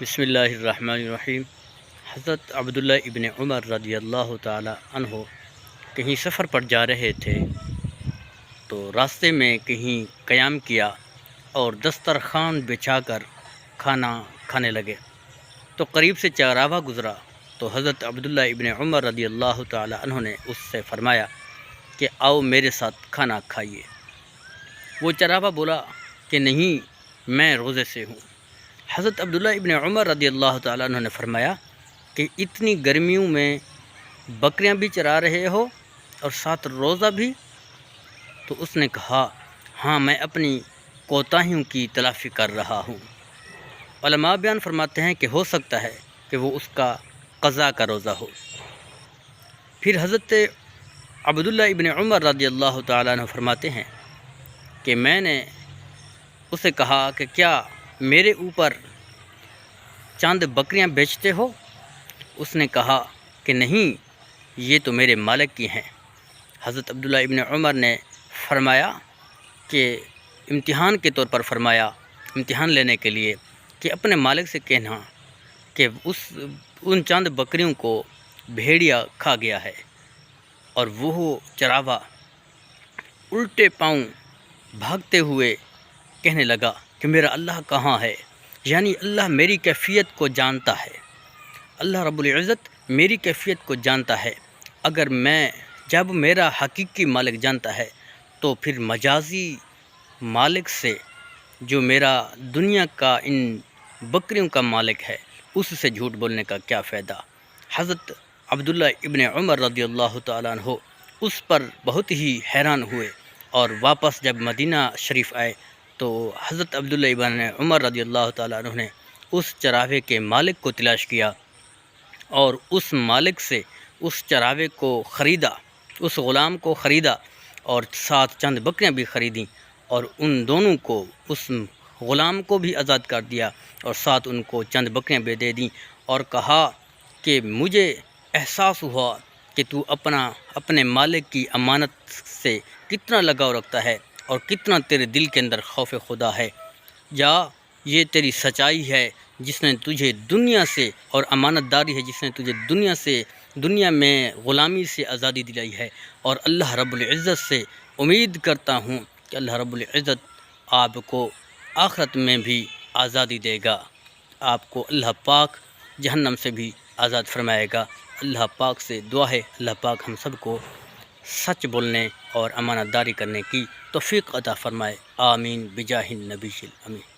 بسم اللہ الرحمن الرحیم۔ حضرت عبداللہ ابن عمر رضی اللہ تعالی عنہ کہیں سفر پر جا رہے تھے تو راستے میں کہیں قیام کیا اور دسترخوان بچھا کر کھانا کھانے لگے تو قریب سے چراواہ گزرا تو حضرت عبداللہ ابن عمر رضی اللہ تعالی عنہ نے اس سے فرمایا کہ آؤ میرے ساتھ کھانا کھائیے۔ وہ چراواہ بولا کہ نہیں، میں روزے سے ہوں۔ حضرت عبداللہ ابن عمر رضی اللہ تعالیٰ عنہ نے فرمایا کہ اتنی گرمیوں میں بکریاں بھی چرا رہے ہو اور ساتھ روزہ بھی؟ تو اس نے کہا، ہاں، میں اپنی کوتاہیوں کی تلافی کر رہا ہوں۔ علماء بیان فرماتے ہیں کہ ہو سکتا ہے کہ وہ اس کا قضا کا روزہ ہو۔ پھر حضرت عبداللہ ابن عمر رضی اللہ تعالیٰ عنہ فرماتے ہیں کہ میں نے اسے کہا کہ کیا میرے اوپر چاند بکریاں بیچتے ہو؟ اس نے کہا کہ نہیں، یہ تو میرے مالک کی ہیں۔ حضرت عبداللہ ابن عمر نے فرمایا کہ امتحان کے طور پر فرمایا، امتحان لینے کے لیے، کہ اپنے مالک سے کہنا کہ ان چاند بکریوں کو بھیڑیا کھا گیا ہے۔ اور وہ چراواہ الٹے پاؤں بھاگتے ہوئے کہنے لگا کہ میرا اللہ کہاں ہے؟ یعنی اللہ میری کیفیت کو جانتا ہے، اللہ رب العزت میری کیفیت کو جانتا ہے۔ اگر جب میرا حقیقی مالک جانتا ہے تو پھر مجازی مالک سے، جو میرا دنیا کا ان بکریوں کا مالک ہے، اس سے جھوٹ بولنے کا کیا فائدہ؟ حضرت عبداللہ ابن عمر رضی اللہ تعالیٰ عنہ اس پر بہت ہی حیران ہوئے، اور واپس جب مدینہ شریف آئے تو حضرت عبداللہ ابن عمر رضی اللہ تعالیٰ عنہ نے اس چراوے کے مالک کو تلاش کیا اور اس مالک سے اس چراوے کو خریدا، اس غلام کو خریدا، اور ساتھ چند بکریاں بھی خریدیں، اور ان دونوں کو، اس غلام کو بھی آزاد کر دیا اور ساتھ ان کو چند بکریاں بھی دے دیں، اور کہا کہ مجھے احساس ہوا کہ تو اپنے مالک کی امانت سے کتنا لگاؤ رکھتا ہے اور کتنا تیرے دل کے اندر خوف خدا ہے۔ یا یہ تیری سچائی ہے جس نے تجھے دنیا سے، اور امانت داری ہے جس نے تجھے دنیا میں غلامی سے آزادی دلائی ہے، اور اللہ رب العزت سے امید کرتا ہوں کہ اللہ رب العزت آپ کو آخرت میں بھی آزادی دے گا، آپ کو اللہ پاک جہنم سے بھی آزاد فرمائے گا۔ اللہ پاک سے دعا ہے اللہ پاک ہم سب کو سچ بولنے اور امانت داری کرنے کی توفیق عطا فرمائے، آمین بجاہ النبی الامین۔